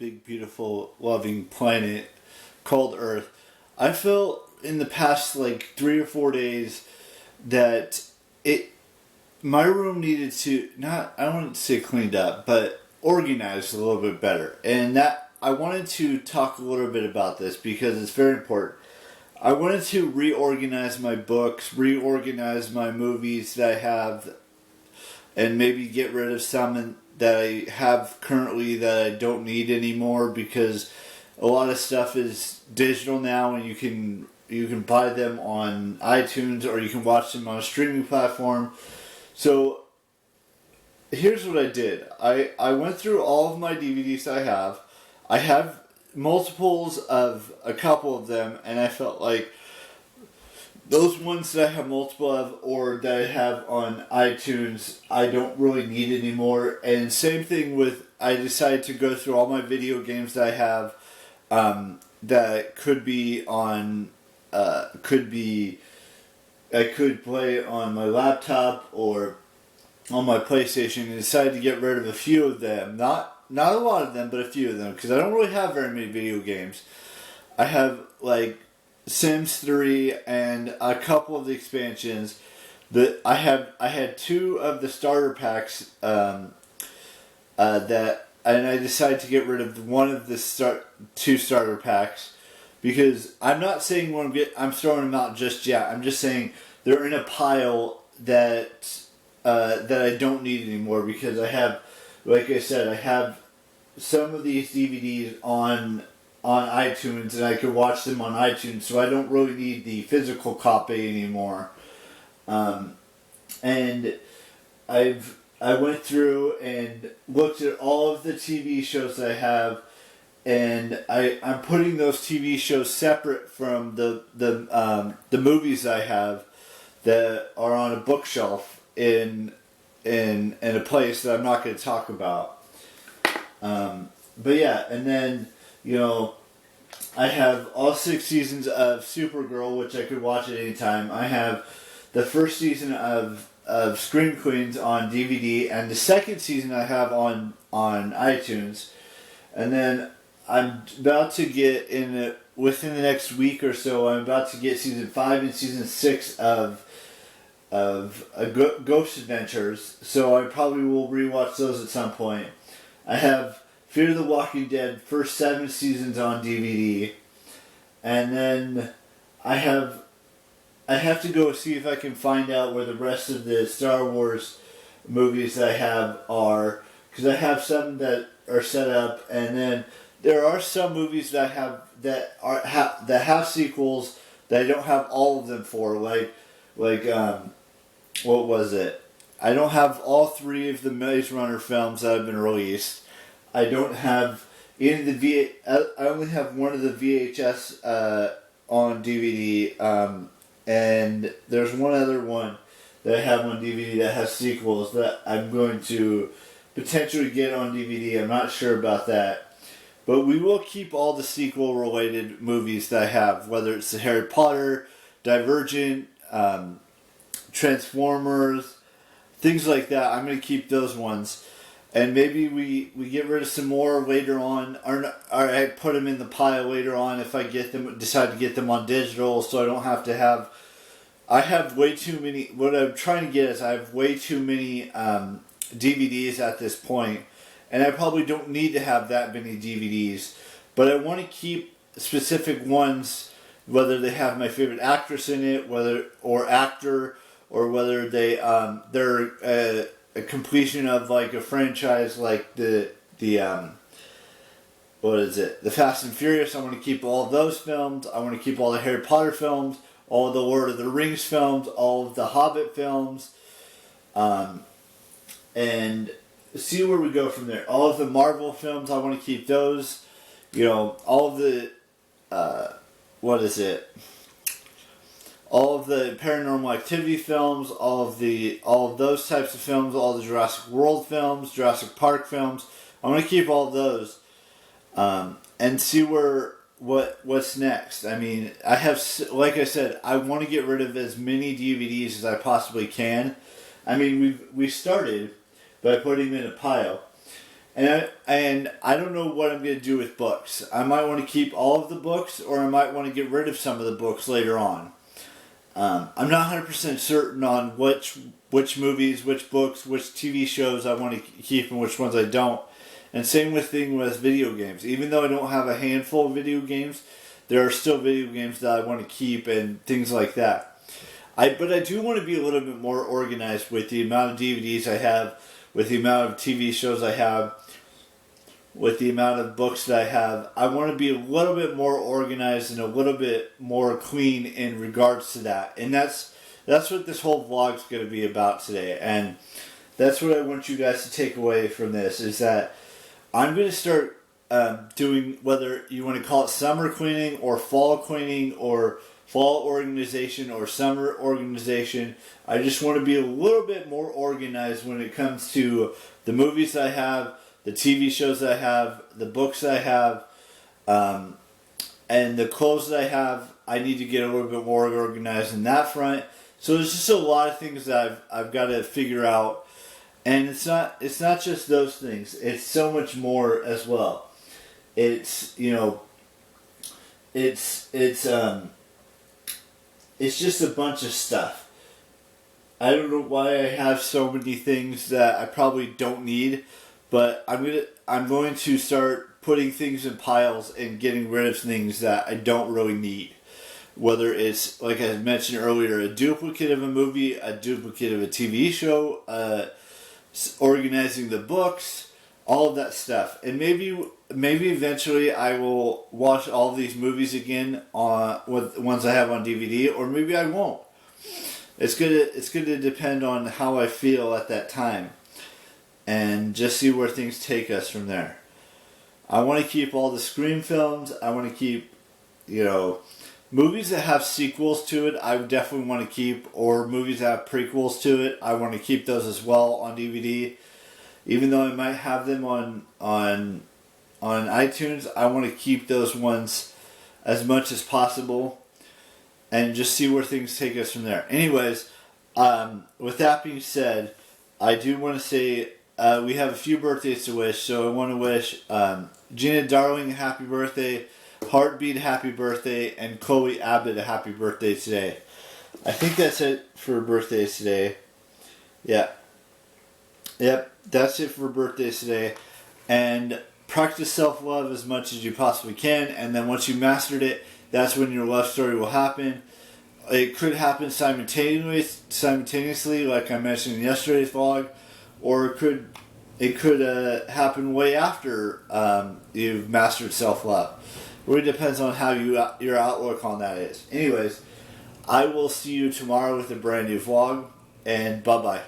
big, beautiful, loving planet called Earth. I felt in the past like 3 or 4 days that my room needed to I don't want to say cleaned up, but organized a little bit better. And that I wanted to talk a little bit about this because it's very important. I wanted to reorganize my books, reorganize my movies that I have, and maybe get rid of some that I have currently that I don't need anymore, because a lot of stuff is digital now and you can buy them on iTunes or you can watch them on a streaming platform. So here's what I did. I went through all of my DVDs I have. I have multiples of a couple of them, and I felt like those ones that I have multiple of or that I have on iTunes, I don't really need anymore. And same thing with, I decided to go through all my video games that I have that could be on, I could play on my laptop or on my PlayStation, and decided to get rid of a few of them. Not a lot of them, but a few of them, because I don't really have very many video games. I have like Sims 3 and a couple of the expansions. I had 2 of the starter packs and I decided to get rid of one of the 2 starter packs, because I'm not saying I'm throwing them out just yet. I'm just saying they're in a pile that I don't need anymore, because I have, like I said, I have some of these DVDs on iTunes, and I could watch them on iTunes, so I don't really need the physical copy anymore. And I went through and looked at all of the TV shows that I have, and I'm putting those TV shows separate from the movies I have that are on a bookshelf in a place that I'm not going to talk about. But yeah, and then, I have all 6 seasons of Supergirl, which I could watch at any time. I have the first season of Scream Queens on DVD, and the second season I have on iTunes. And then I'm about to get within the next week or so, I'm about to get season 5 and season 6 of Ghost Adventures, so I probably will rewatch those at some point. I have Fear the Walking Dead first 7 seasons on DVD, and then I have to go see if I can find out where the rest of the Star Wars movies that I have are, because I have some that are set up, and then there are some movies that I have that have sequels that I don't have all of them for, like what was it? I don't have all 3 of the Maze Runner films that have been released. I don't have any of the I only have one of the VHS on DVD, and there's one other one that I have on DVD that has sequels that I'm going to potentially get on DVD. I'm not sure about that. But we will keep all the sequel-related movies that I have, whether it's the Harry Potter, Divergent, Transformers, things like that. I'm going to keep those ones. And maybe we get rid of some more later on, or I put them in the pile later on if I decide to get them on digital, so I don't have to have... I have way too many... What I'm trying to get is I have way too many DVDs at this point, and I probably don't need to have that many DVDs, but I want to keep specific ones, whether they have my favorite actress in it, or actor, or whether they're a completion of like a franchise, like the Fast and Furious. I want to keep all of those films. I want to keep all the Harry Potter films, all of the Lord of the Rings films, all of the Hobbit films, and see where we go from there. All of the Marvel films, I want to keep those. All of the all of the Paranormal Activity films, all of those types of films, all the Jurassic World films, Jurassic Park films. I want to keep all of those, and see what's next. I mean, I have, like I said, I want to get rid of as many DVDs as I possibly can. I mean, we started by putting them in a pile, And I don't know what I'm going to do with books. I might want to keep all of the books, or I might want to get rid of some of the books later on. I'm not 100% certain on which movies, which books, which TV shows I want to keep and which ones I don't. And same with video games. Even though I don't have a handful of video games, there are still video games that I want to keep and things like that. But I do want to be a little bit more organized with the amount of DVDs I have, with the amount of TV shows I have, with the amount of books that I have. I want to be a little bit more organized and a little bit more clean in regards to that. And that's what this whole vlog is going to be about today. And that's what I want you guys to take away from this, is that I'm going to start doing, whether you want to call it summer cleaning or fall cleaning or fall organization or summer organization. I just want to be a little bit more organized when it comes to the movies I have, the TV shows that I have, the books that I have, and the clothes that I have. I need to get a little bit more organized in that front. So there's just a lot of things that I've got to figure out, and it's not just those things. It's so much more as well. It's it's just a bunch of stuff. I don't know why I have so many things that I probably don't need. But I'm going to start putting things in piles and getting rid of things that I don't really need. Whether it's, like I mentioned earlier, a duplicate of a movie, a duplicate of a TV show, organizing the books, all of that stuff. And maybe eventually I will watch all of these movies again with the ones I have on DVD, or maybe I won't. It's gonna depend on how I feel at that time. And just see where things take us from there. I want to keep all the Scream films. I want to keep, movies that have sequels to it, I would definitely want to keep. Or movies that have prequels to it, I want to keep those as well on DVD. Even though I might have them on iTunes, I want to keep those ones as much as possible. And just see where things take us from there. Anyways, with that being said, I do want to say, we have a few birthdays to wish, so I want to wish Gina Darling a happy birthday, Heartbeat a happy birthday, and Chloe Abbott a happy birthday today. I think that's it for birthdays today. Yeah. Yep, that's it for birthdays today. And practice self-love as much as you possibly can, and then once you mastered it, that's when your love story will happen. It could happen simultaneously, like I mentioned in yesterday's vlog, or it could happen way after you've mastered self-love. It really depends on how your outlook on that is. Anyways, I will see you tomorrow with a brand new vlog, and bye-bye.